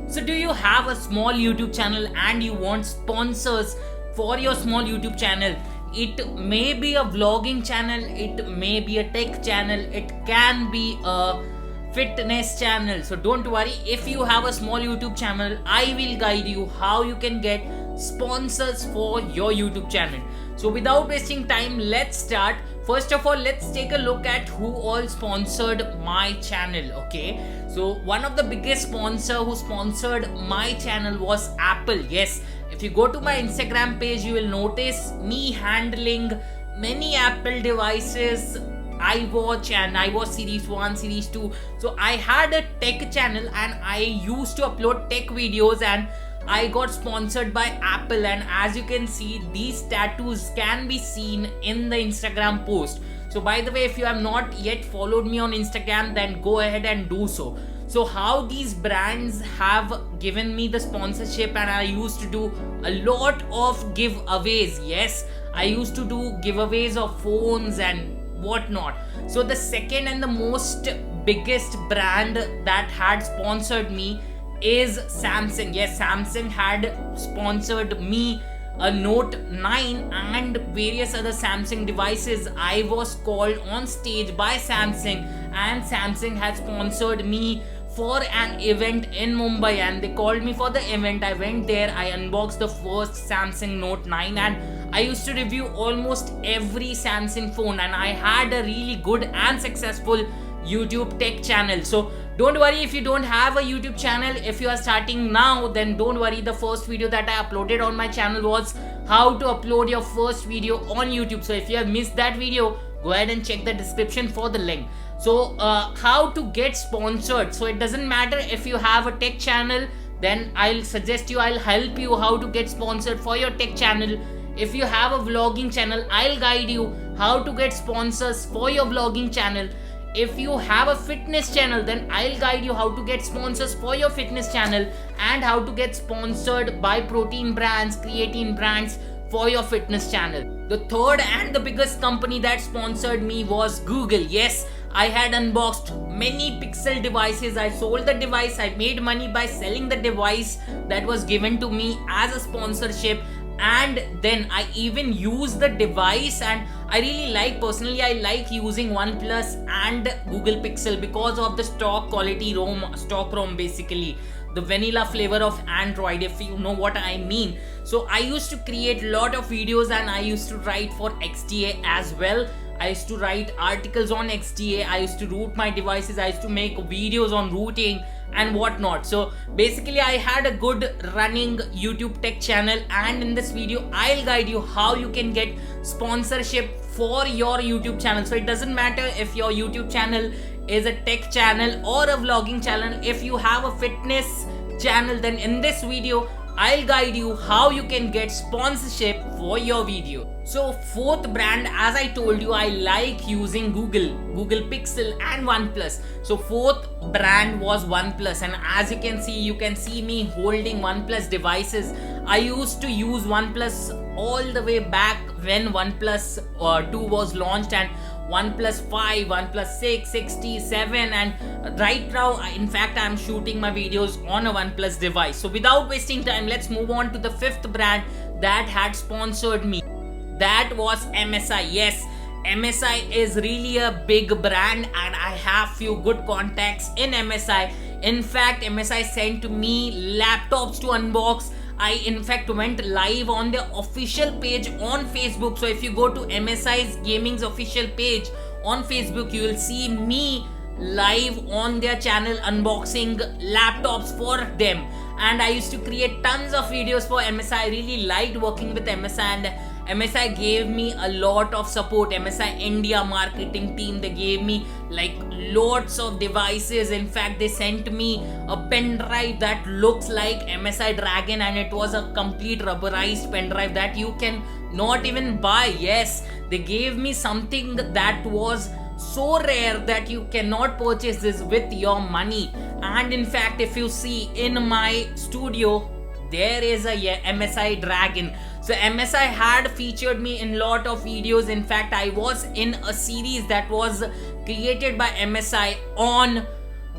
So do you have a small YouTube channel and you want sponsors for your small YouTube channel? It may be a vlogging channel, it may be a tech channel, it can be a fitness channel. So don't worry, if you have a small YouTube channel, I will guide you how you can get sponsors for your YouTube channel. So without wasting time, let's start. First of all, let's take a look at who all sponsored my channel. Okay, so one of the biggest sponsor who sponsored my channel was Apple. Yes, if you go to my Instagram page, you will notice me handling many Apple devices, iWatch and iWatch Series 1, Series 2. So I had a tech channel and I used to upload tech videos, and I got sponsored by Apple. And as you can see, these tattoos can be seen in the Instagram post. So by the way, if you have not yet followed me on Instagram, then go ahead and do so. So how these brands have given me the sponsorship, and I used to do a lot of giveaways. Yes, I used to do giveaways of phones and whatnot. So the second and the most biggest brand that had sponsored me is Samsung. Yes, Samsung had sponsored me a Note 9 and various other Samsung devices. I was called on stage by Samsung, and Samsung had sponsored me for an event in Mumbai, and they called me for the event. I went there, I unboxed the first Samsung Note 9, and I used to review almost every Samsung phone, and I had a really good and successful YouTube tech channel. So don't worry if you don't have a YouTube channel. If you are starting now, then don't worry. The first video that I uploaded on my channel was how to upload your first video on YouTube. So if you have missed that video, go ahead and check the description for the link. So how to get sponsored. So it doesn't matter if you have a tech channel, then I'll help you how to get sponsored for your tech channel. If you have a vlogging channel, I'll guide you how to get sponsors for your vlogging channel. If you have a fitness channel, then I'll guide you how to get sponsors for your fitness channel, and how to get sponsored by protein brands, creatine brands for your fitness channel. The third and the biggest company that sponsored me was Google. Yes, I had unboxed many Pixel devices. I sold the device. I made money by selling the device that was given to me as a sponsorship. And then I even use the device, and I really personally I like using OnePlus and Google Pixel because of the stock quality stock ROM, basically the vanilla flavor of Android, if you know what I mean. So I used to create a lot of videos, and I used to write for XDA as well. I used to write articles on XDA. I used to root my devices. I used to make videos on rooting and whatnot. So basically I had a good running YouTube tech channel, and in this video I'll guide you how you can get sponsorship for your YouTube channel. So it doesn't matter if your YouTube channel is a tech channel or a vlogging channel. If you have a fitness channel, then in this video I'll guide you how you can get sponsorship for your video. So fourth brand, as I told you, I like using Google Pixel and OnePlus. So fourth brand was OnePlus, and as you can see me holding OnePlus devices. I used to use OnePlus all the way back when OnePlus 2 was launched, and OnePlus 5, OnePlus 6, 60, 7, and right now, in fact, I'm shooting my videos on a OnePlus device. So without wasting time, let's move on to the fifth brand that had sponsored me. That was MSI. Yes, MSI is really a big brand, and I have few good contacts in MSI. In fact, MSI sent to me laptops to unbox. I in fact went live on their official page on Facebook. So if you go to MSI's Gaming's official page on Facebook, you will see me live on their channel unboxing laptops for them. And I used to create tons of videos for MSI. I really liked working with MSI, and MSI gave me a lot of support. MSI India marketing team, they gave me like lots of devices. In fact, they sent me a pen drive that looks like MSI Dragon, and it was a complete rubberized pen drive that you can not even buy. Yes, they gave me something that was so rare that you cannot purchase this with your money. And in fact, if you see in my studio, there is a MSI Dragon. So MSI had featured me in lot of videos. In fact, I was in a series that was created by MSI on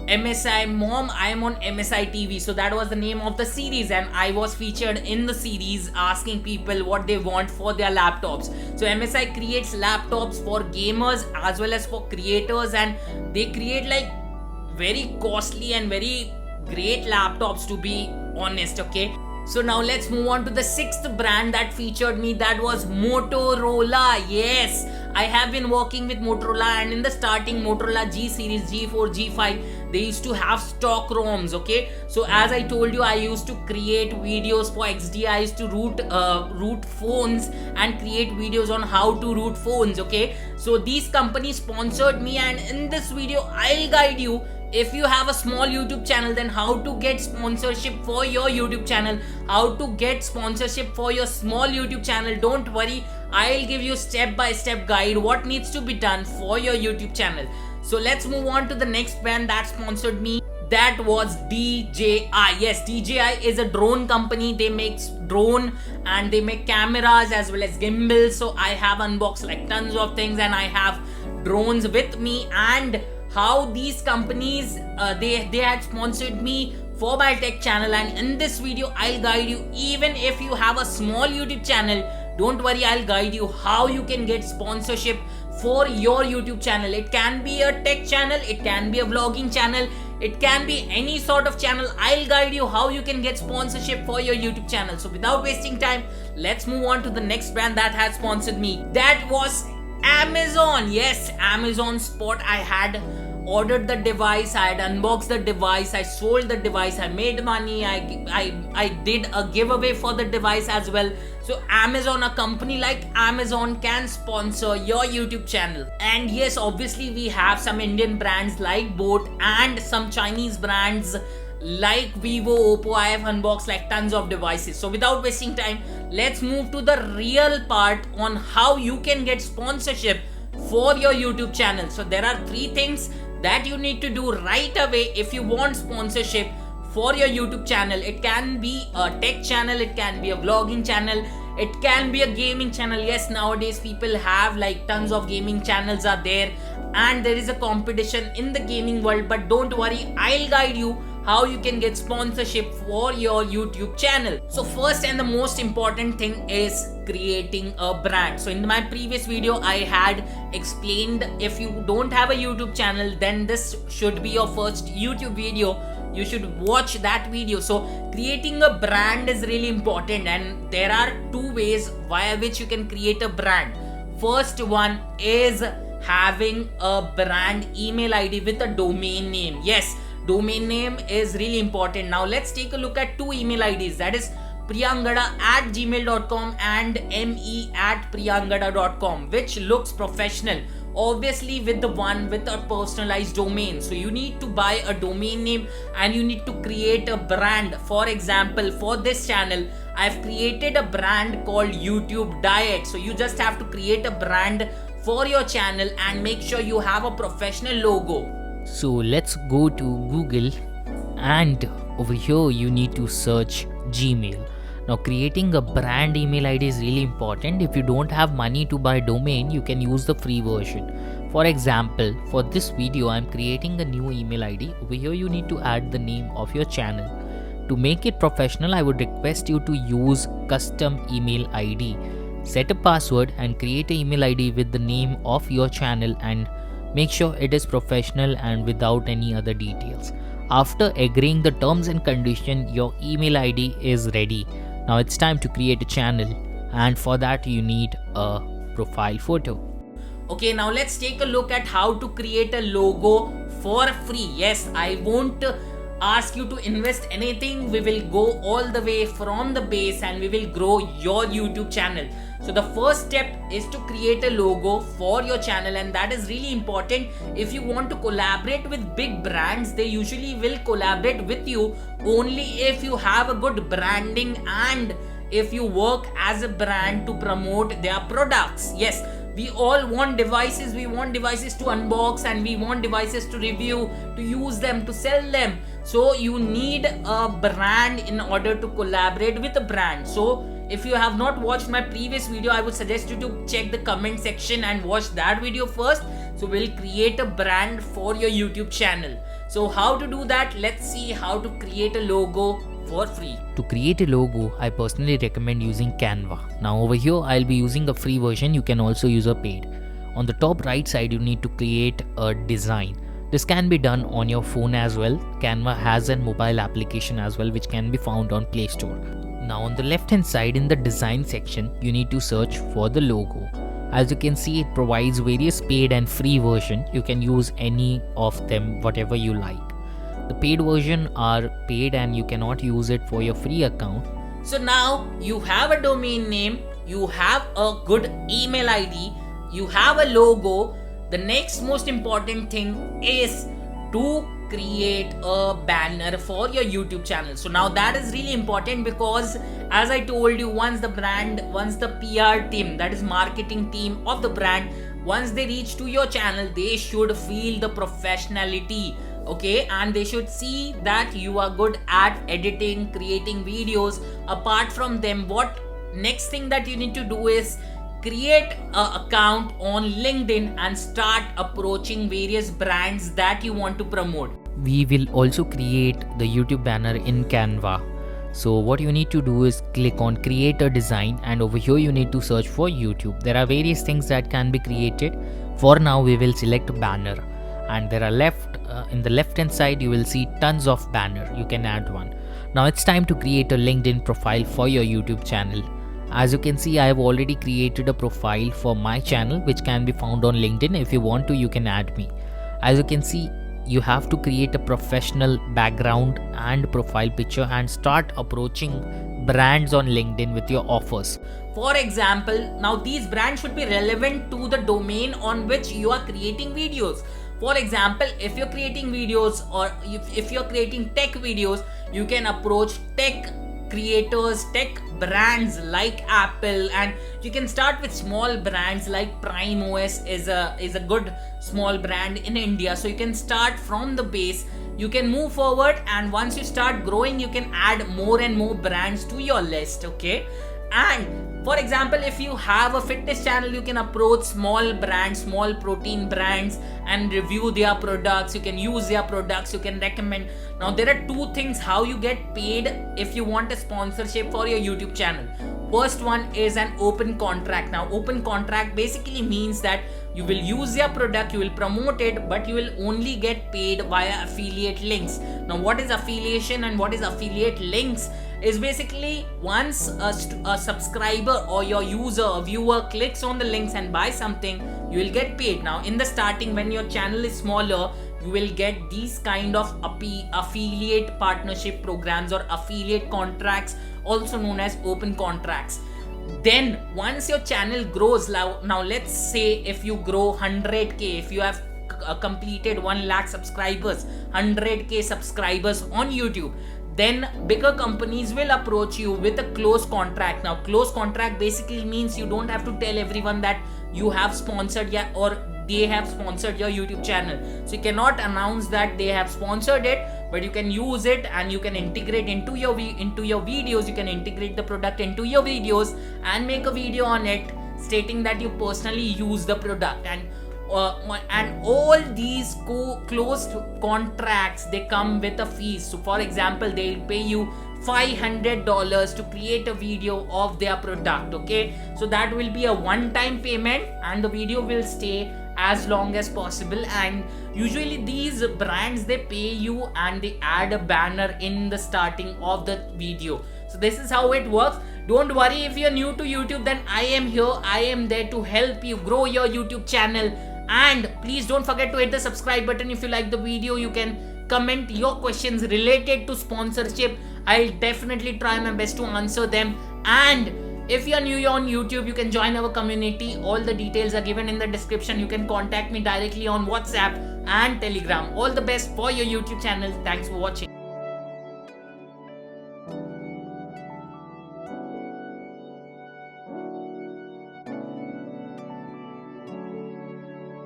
MSI Mom, I am on MSI TV. So that was the name of the series, and I was featured in the series asking people what they want for their laptops. So MSI creates laptops for gamers as well as for creators, and they create like very costly and very great laptops, to be honest. Okay, so now let's move on to the sixth brand that featured me. That was Motorola. Yes, I have been working with Motorola, and in the starting Motorola G series, G4, G5, they used to have stock ROMs. Okay, so as I told you, I used to create videos for XD. I used to root phones and create videos on how to root phones. Okay, so these companies sponsored me, and in this video I'll guide you, if you have a small YouTube channel, then how to get sponsorship for your YouTube channel, how to get sponsorship for your small YouTube channel. Don't worry, I'll give you step-by-step guide what needs to be done for your YouTube channel. So let's move on to the next brand that sponsored me. That was DJI. Yes, DJI is a drone company. They make drone and they make cameras as well as gimbals. So I have unboxed like tons of things, and I have drones with me, and how these companies they had sponsored me for my tech channel. And in this video I'll guide you, even if you have a small YouTube channel, don't worry, I'll guide you how you can get sponsorship for your YouTube channel. It can be a tech channel, it can be a vlogging channel, it can be any sort of channel. I'll guide you how you can get sponsorship for your YouTube channel. So without wasting time, let's move on to the next brand that has sponsored me. That was Amazon. Yes, Amazon Spot. I had ordered the device, I had unboxed the device, I sold the device, I made money, I did a giveaway for the device as well. So Amazon, a company like Amazon, can sponsor your YouTube channel. And yes, obviously we have some Indian brands like Boat and some Chinese brands like Vivo, Oppo. I have unboxed like tons of devices. So without wasting time, let's move to the real part on how you can get sponsorship for your YouTube channel. So there are three things that you need to do right away if you want sponsorship for your YouTube channel. It can be a tech channel, it can be a vlogging channel, it can be a gaming channel. Yes, nowadays people have like tons of gaming channels are there, and there is a competition in the gaming world. But don't worry, I'll guide you how you can get sponsorship for your YouTube channel. So first and the most important thing is creating a brand. So in my previous video I had explained, if you don't have a YouTube channel, then this should be your first YouTube video. You should watch that video. So creating a brand is really important, and there are two ways via which you can create a brand. First one is having a brand email ID with a domain name. Yes, domain name is really important. Now let's take a look at two email IDs, that is priyangada@gmail.com and me@priyangada.com, which looks professional, obviously with the one with a personalized domain. So you need to buy a domain name and you need to create a brand. For example, for this channel I've created a brand called YouTube Diet. So you just have to create a brand for your channel and make sure you have a professional logo. So let's go to Google, and over here you need to search Gmail. Now creating a brand email ID is really important. If you don't have money to buy domain, you can use the free version. For example, for this video I'm creating a new email ID. Over here you need to add the name of your channel. To make it professional, I would request you to use custom email ID. Set a password and create an email ID with the name of your channel, and make sure it is professional and without any other details. After agreeing the terms and condition, your email ID is ready. Now it's time to create a channel, and for that you need a profile photo. Okay, now let's take a look at how to create a logo for free. Yes, I won't ask you to invest anything. We will go all the way from the base and we will grow your YouTube channel. So the first step is to create a logo for your channel, and that is really important. If you want to collaborate with big brands, they usually will collaborate with you only if you have a good branding and if you work as a brand to promote their products. Yes, we all want devices. We want devices to unbox and we want devices to review, to use them, to sell them. So you need a brand in order to collaborate with a brand. So if you have not watched my previous video, I would suggest you to check the comment section and watch that video first. So we'll create a brand for your YouTube channel. So how to do that? Let's see how to create a logo for free. To create a logo, I personally recommend using Canva. Now over here, I'll be using a free version. You can also use a paid. On the top right side, you need to create a design. This can be done on your phone as well. Canva has a mobile application as well, which can be found on Play Store. Now on the left hand side in the design section, you need to search for the logo. As you can see, it provides various paid and free version. You can use any of them, whatever you like. The paid version are paid and you cannot use it for your free account. So now you have a domain name, you have a good email ID, you have a logo. The next most important thing is to create a banner for your YouTube channel. So now that is really important because as I told you, once the PR team, that is marketing team of the brand, once they reach to your channel, they should feel the professionality, okay, and they should see that you are good at editing, creating videos. Apart from them, what next thing that you need to do is create an account on LinkedIn and start approaching various brands that you want to promote. We will also create the YouTube banner in Canva. So what you need to do is click on create a design, and over here you need to search for YouTube. There are various things that can be created. For now we will select banner, and there are in the left hand side you will see tons of banner. You can add one. Now it's time to create a LinkedIn profile for your YouTube channel. As you can see, I have already created a profile for my channel which can be found on LinkedIn. If you want to, you can add me. As you can see, you have to create a professional background and profile picture and start approaching brands on LinkedIn with your offers. For example, now these brands should be relevant to the domain on which you are creating videos. For example, if you're creating videos or if you're creating tech videos, you can approach tech creators, tech brands like Apple, and you can start with small brands like Prime OS is a good small brand in India. So you can start from the base, you can move forward, and once you start growing, you can add more and more brands to your list, okay? And for example, if you have a fitness channel, you can approach small brands, small protein brands, and review their products. You can use their products, you can recommend. Now there are two things how you get paid if you want a sponsorship for your YouTube channel. First one is an open contract. Now open contract basically means that you will use their product, you will promote it, but you will only get paid via affiliate links. Now what is affiliation and what is affiliate links is basically once a subscriber or your user or viewer clicks on the links and buy something, you will get paid. Now in the starting, when your channel is smaller, you will get these kind of affiliate partnership programs or affiliate contracts, also known as open contracts. Then once your channel grows, now let's say if you grow 100k, if you have completed 1 lakh subscribers, 100k subscribers on YouTube, then bigger companies will approach you with a close contract. Now close contract basically means you don't have to tell everyone that you have sponsored or they have sponsored your YouTube channel. So you cannot announce that they have sponsored it, but you can use it and you can integrate into your videos. You can integrate the product into your videos and make a video on it stating that you personally use the product. And all these closed contracts, they come with a fee. So for example, they'll pay you $500 to create a video of their product, okay? So that will be a one-time payment and the video will stay as long as possible. And usually these brands, they pay you and they add a banner in the starting of the video. So this is how it works. Don't worry if you're new to YouTube, then I am here. I am there to help you grow your YouTube channel. And please don't forget to hit the subscribe button. If you like the video, you can comment your questions related to sponsorship. I'll definitely try my best to answer them. And if you're new on YouTube, you can join our community. All the details are given in the description. You can contact me directly on WhatsApp and Telegram. All the best for your YouTube channel. Thanks for watching.